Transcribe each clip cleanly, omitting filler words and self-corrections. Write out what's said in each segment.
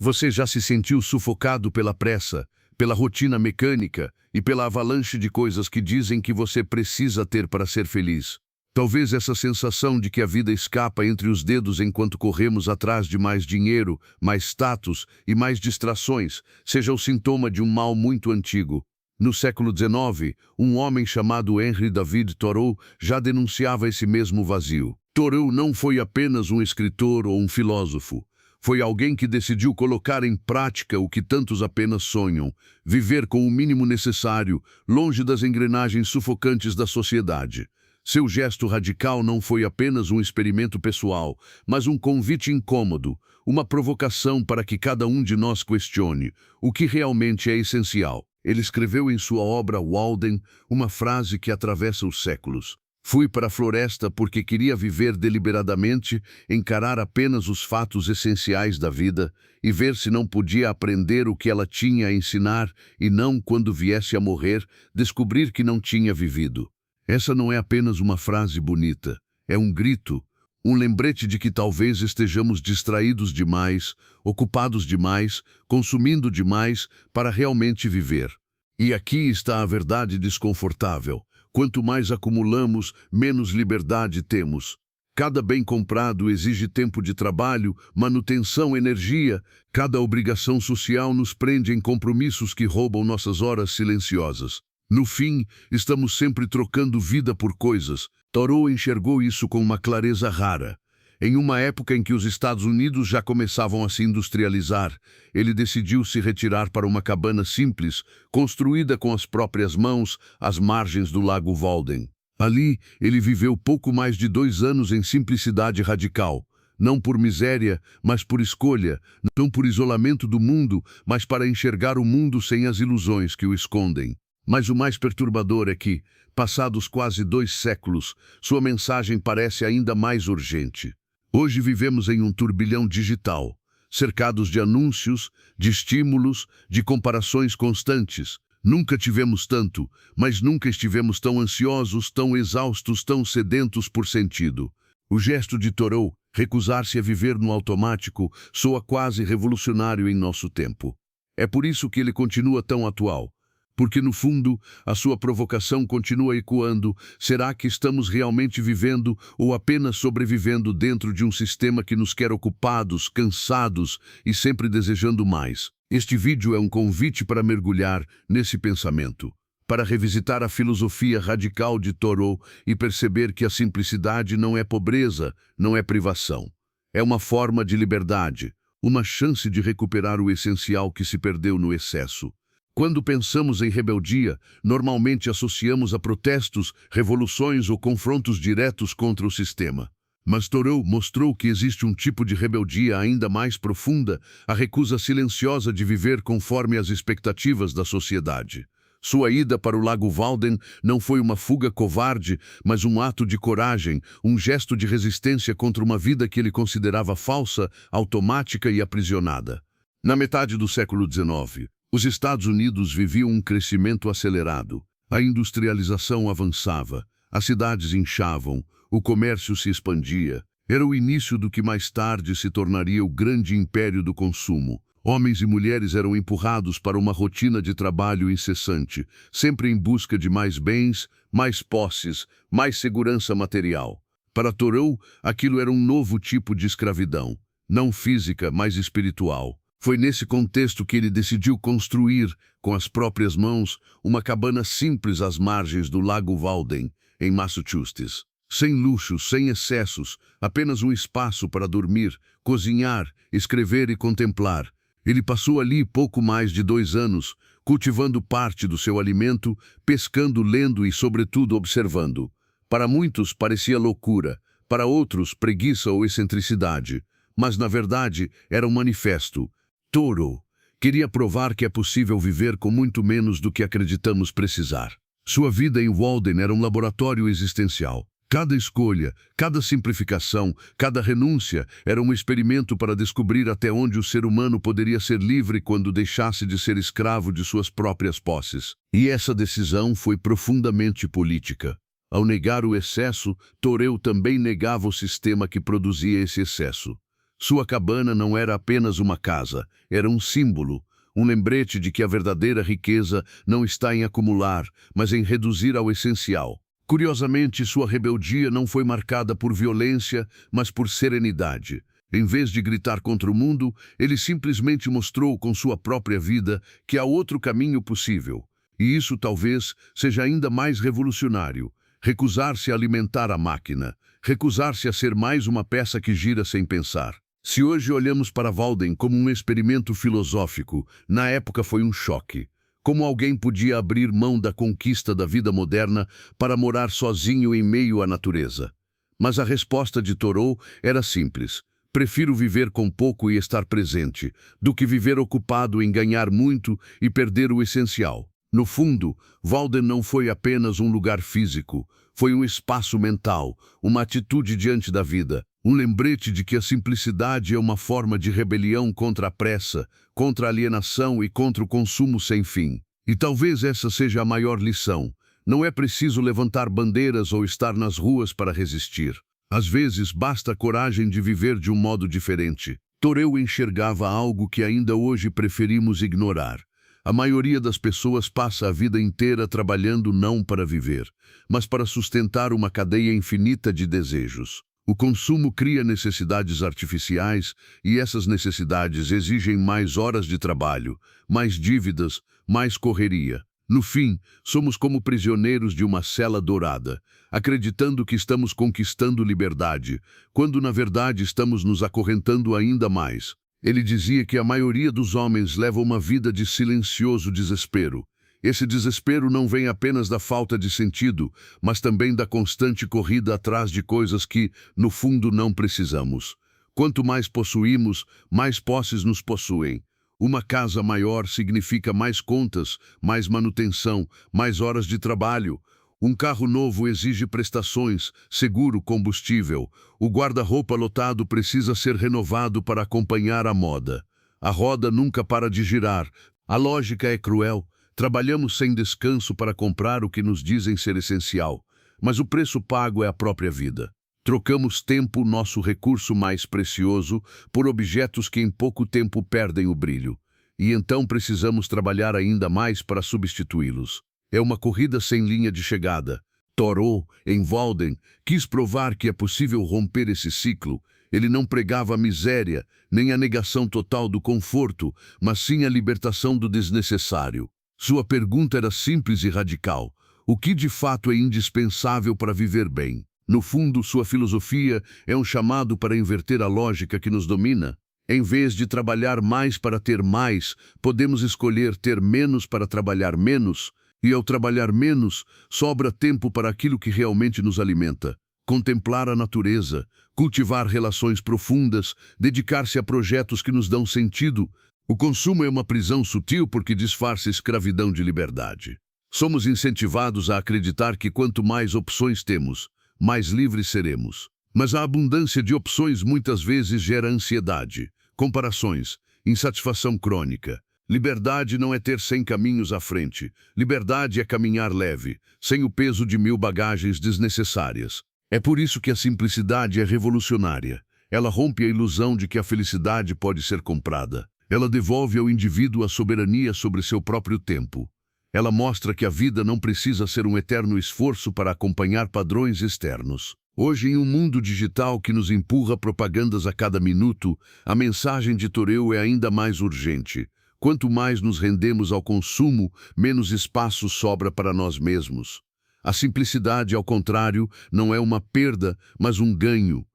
Você já se sentiu sufocado pela pressa, pela rotina mecânica e pela avalanche de coisas que dizem que você precisa ter para ser feliz? Talvez essa sensação de que a vida escapa entre os dedos enquanto corremos atrás de mais dinheiro, mais status e mais distrações seja o sintoma de um mal muito antigo. No século XIX, um homem chamado Henry David Thoreau já denunciava esse mesmo vazio. Thoreau não foi apenas um escritor ou um filósofo. Foi alguém que decidiu colocar em prática o que tantos apenas sonham, viver com o mínimo necessário, longe das engrenagens sufocantes da sociedade. Seu gesto radical não foi apenas um experimento pessoal, mas um convite incômodo, uma provocação para que cada um de nós questione o que realmente é essencial. Ele escreveu em sua obra Walden uma frase que atravessa os séculos. Fui para a floresta porque queria viver deliberadamente, encarar apenas os fatos essenciais da vida e ver se não podia aprender o que ela tinha a ensinar e não, quando viesse a morrer, descobrir que não tinha vivido. Essa não é apenas uma frase bonita, é um grito, um lembrete de que talvez estejamos distraídos demais, ocupados demais, consumindo demais para realmente viver. E aqui está a verdade desconfortável. Quanto mais acumulamos, menos liberdade temos. Cada bem comprado exige tempo de trabalho, manutenção, energia. Cada obrigação social nos prende em compromissos que roubam nossas horas silenciosas. No fim, estamos sempre trocando vida por coisas. Thoreau enxergou isso com uma clareza rara. Em uma época em que os Estados Unidos já começavam a se industrializar, ele decidiu se retirar para uma cabana simples, construída com as próprias mãos, às margens do Lago Walden. Ali, ele viveu pouco mais de 2 anos em simplicidade radical, não por miséria, mas por escolha, não por isolamento do mundo, mas para enxergar o mundo sem as ilusões que o escondem. Mas o mais perturbador é que, passados quase 2 séculos, sua mensagem parece ainda mais urgente. Hoje vivemos em um turbilhão digital, cercados de anúncios, de estímulos, de comparações constantes. Nunca tivemos tanto, mas nunca estivemos tão ansiosos, tão exaustos, tão sedentos por sentido. O gesto de Thoreau, recusar-se a viver no automático, soa quase revolucionário em nosso tempo. É por isso que ele continua tão atual. Porque, no fundo, a sua provocação continua ecoando. Será que estamos realmente vivendo ou apenas sobrevivendo dentro de um sistema que nos quer ocupados, cansados e sempre desejando mais? Este vídeo é um convite para mergulhar nesse pensamento, para revisitar a filosofia radical de Thoreau e perceber que a simplicidade não é pobreza, não é privação. É uma forma de liberdade, uma chance de recuperar o essencial que se perdeu no excesso. Quando pensamos em rebeldia, normalmente associamos a protestos, revoluções ou confrontos diretos contra o sistema. Mas Thoreau mostrou que existe um tipo de rebeldia ainda mais profunda, a recusa silenciosa de viver conforme as expectativas da sociedade. Sua ida para o Lago Walden não foi uma fuga covarde, mas um ato de coragem, um gesto de resistência contra uma vida que ele considerava falsa, automática e aprisionada. Na metade do século XIX, os Estados Unidos viviam um crescimento acelerado. A industrialização avançava, as cidades inchavam, o comércio se expandia. Era o início do que mais tarde se tornaria o grande império do consumo. Homens e mulheres eram empurrados para uma rotina de trabalho incessante, sempre em busca de mais bens, mais posses, mais segurança material. Para Thoreau, aquilo era um novo tipo de escravidão, não física, mas espiritual. Foi nesse contexto que ele decidiu construir, com as próprias mãos, uma cabana simples às margens do Lago Walden, em Massachusetts. Sem luxos, sem excessos, apenas um espaço para dormir, cozinhar, escrever e contemplar. Ele passou ali pouco mais de 2 anos, cultivando parte do seu alimento, pescando, lendo e, sobretudo, observando. Para muitos parecia loucura, para outros preguiça ou excentricidade, mas na verdade era um manifesto. Thoreau queria provar que é possível viver com muito menos do que acreditamos precisar. Sua vida em Walden era um laboratório existencial. Cada escolha, cada simplificação, cada renúncia era um experimento para descobrir até onde o ser humano poderia ser livre quando deixasse de ser escravo de suas próprias posses. E essa decisão foi profundamente política. Ao negar o excesso, Thoreau também negava o sistema que produzia esse excesso. Sua cabana não era apenas uma casa, era um símbolo, um lembrete de que a verdadeira riqueza não está em acumular, mas em reduzir ao essencial. Curiosamente, sua rebeldia não foi marcada por violência, mas por serenidade. Em vez de gritar contra o mundo, ele simplesmente mostrou com sua própria vida que há outro caminho possível. E isso talvez seja ainda mais revolucionário. Recusar-se a alimentar a máquina. Recusar-se a ser mais uma peça que gira sem pensar. Se hoje olhamos para Walden como um experimento filosófico, na época foi um choque. Como alguém podia abrir mão da conquista da vida moderna para morar sozinho em meio à natureza? Mas a resposta de Thoreau era simples. Prefiro viver com pouco e estar presente, do que viver ocupado em ganhar muito e perder o essencial. No fundo, Walden não foi apenas um lugar físico, foi um espaço mental, uma atitude diante da vida, um lembrete de que a simplicidade é uma forma de rebelião contra a pressa, contra a alienação e contra o consumo sem fim. E talvez essa seja a maior lição. Não é preciso levantar bandeiras ou estar nas ruas para resistir. Às vezes, basta a coragem de viver de um modo diferente. Thoreau enxergava algo que ainda hoje preferimos ignorar. A maioria das pessoas passa a vida inteira trabalhando não para viver, mas para sustentar uma cadeia infinita de desejos. O consumo cria necessidades artificiais e essas necessidades exigem mais horas de trabalho, mais dívidas, mais correria. No fim, somos como prisioneiros de uma cela dourada, acreditando que estamos conquistando liberdade, quando na verdade estamos nos acorrentando ainda mais. Ele dizia que a maioria dos homens leva uma vida de silencioso desespero. Esse desespero não vem apenas da falta de sentido, mas também da constante corrida atrás de coisas que, no fundo, não precisamos. Quanto mais possuímos, mais posses nos possuem. Uma casa maior significa mais contas, mais manutenção, mais horas de trabalho. Um carro novo exige prestações, seguro, combustível. O guarda-roupa lotado precisa ser renovado para acompanhar a moda. A roda nunca para de girar. A lógica é cruel. Trabalhamos sem descanso para comprar o que nos dizem ser essencial, mas o preço pago é a própria vida. Trocamos tempo, nosso recurso mais precioso, por objetos que em pouco tempo perdem o brilho. E então precisamos trabalhar ainda mais para substituí-los. É uma corrida sem linha de chegada. Thoreau, em Walden, quis provar que é possível romper esse ciclo. Ele não pregava a miséria, nem a negação total do conforto, mas sim a libertação do desnecessário. Sua pergunta era simples e radical. O que de fato é indispensável para viver bem? No fundo, sua filosofia é um chamado para inverter a lógica que nos domina. Em vez de trabalhar mais para ter mais, podemos escolher ter menos para trabalhar menos, e ao trabalhar menos, sobra tempo para aquilo que realmente nos alimenta. Contemplar a natureza, cultivar relações profundas, dedicar-se a projetos que nos dão sentido. O consumo é uma prisão sutil porque disfarça escravidão de liberdade. Somos incentivados a acreditar que quanto mais opções temos, mais livres seremos. Mas a abundância de opções muitas vezes gera ansiedade, comparações, insatisfação crônica. Liberdade não é ter 100 caminhos à frente. Liberdade é caminhar leve, sem o peso de 1000 bagagens desnecessárias. É por isso que a simplicidade é revolucionária. Ela rompe a ilusão de que a felicidade pode ser comprada. Ela devolve ao indivíduo a soberania sobre seu próprio tempo. Ela mostra que a vida não precisa ser um eterno esforço para acompanhar padrões externos. Hoje, em um mundo digital que nos empurra propagandas a cada minuto, a mensagem de Thoreau é ainda mais urgente. Quanto mais nos rendemos ao consumo, menos espaço sobra para nós mesmos. A simplicidade, ao contrário, não é uma perda, mas um ganho.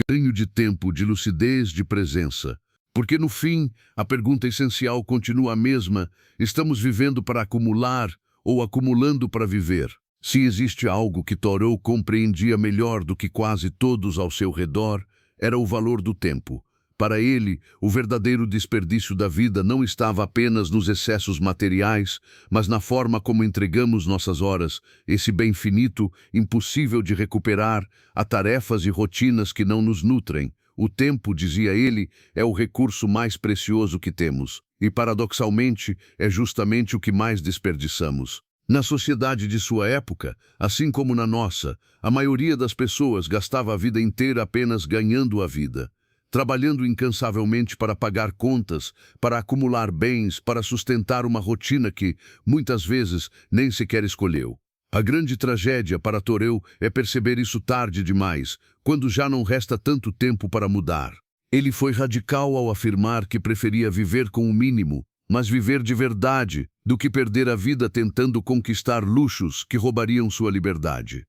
Ganho de tempo, de lucidez, de presença. Porque, no fim, a pergunta essencial continua a mesma: estamos vivendo para acumular ou acumulando para viver? Se existe algo que Thoreau compreendia melhor do que quase todos ao seu redor, era o valor do tempo. Para ele, o verdadeiro desperdício da vida não estava apenas nos excessos materiais, mas na forma como entregamos nossas horas, esse bem finito, impossível de recuperar, a tarefas e rotinas que não nos nutrem. O tempo, dizia ele, é o recurso mais precioso que temos, e paradoxalmente é justamente o que mais desperdiçamos. Na sociedade de sua época, assim como na nossa, a maioria das pessoas gastava a vida inteira apenas ganhando a vida. trabalhando incansavelmente para pagar contas, para acumular bens, para sustentar uma rotina que, muitas vezes, nem sequer escolheu. A grande tragédia para Toreu é perceber isso tarde demais, quando já não resta tanto tempo para mudar. Ele foi radical ao afirmar que preferia viver com o mínimo, mas viver de verdade, do que perder a vida tentando conquistar luxos que roubariam sua liberdade.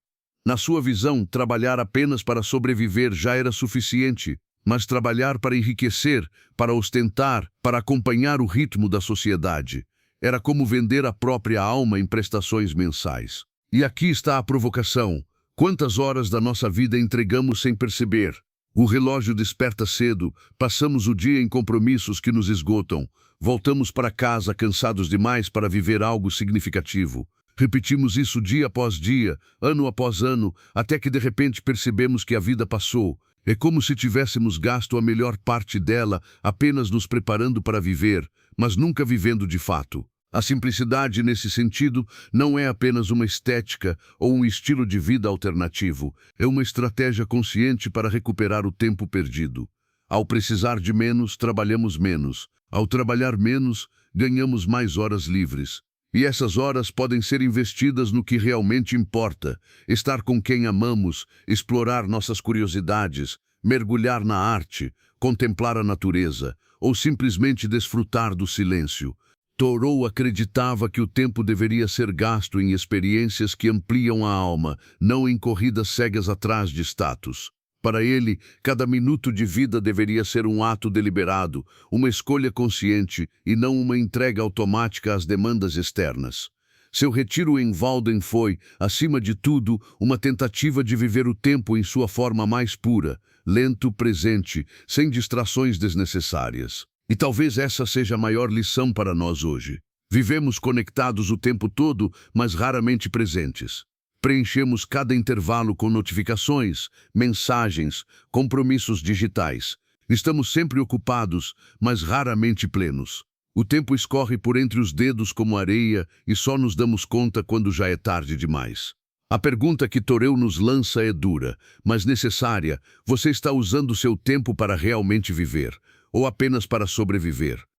Na sua visão, trabalhar apenas para sobreviver já era suficiente, mas trabalhar para enriquecer, para ostentar, para acompanhar o ritmo da sociedade, era como vender a própria alma em prestações mensais. E aqui está a provocação. Quantas horas da nossa vida entregamos sem perceber? O relógio desperta cedo, passamos o dia em compromissos que nos esgotam, voltamos para casa cansados demais para viver algo significativo. Repetimos isso dia após dia, ano após ano, até que de repente percebemos que a vida passou. É como se tivéssemos gasto a melhor parte dela apenas nos preparando para viver, mas nunca vivendo de fato. A simplicidade, nesse sentido, não é apenas uma estética ou um estilo de vida alternativo, é uma estratégia consciente para recuperar o tempo perdido. Ao precisar de menos, trabalhamos menos. Ao trabalhar menos, ganhamos mais horas livres. E essas horas podem ser investidas no que realmente importa, estar com quem amamos, explorar nossas curiosidades, mergulhar na arte, contemplar a natureza, ou simplesmente desfrutar do silêncio. Thoreau acreditava que o tempo deveria ser gasto em experiências que ampliam a alma, não em corridas cegas atrás de status. Para ele, cada minuto de vida deveria ser um ato deliberado, uma escolha consciente e não uma entrega automática às demandas externas. Seu retiro em Walden foi, acima de tudo, uma tentativa de viver o tempo em sua forma mais pura, lento, presente, sem distrações desnecessárias. E talvez essa seja a maior lição para nós hoje. Vivemos conectados o tempo todo, mas raramente presentes. Preenchemos cada intervalo com notificações, mensagens, compromissos digitais. Estamos sempre ocupados, mas raramente plenos. O tempo escorre por entre os dedos como areia e só nos damos conta quando já é tarde demais. A pergunta que Thoreau nos lança é dura, mas necessária. Você está usando seu tempo para realmente viver, ou apenas para sobreviver?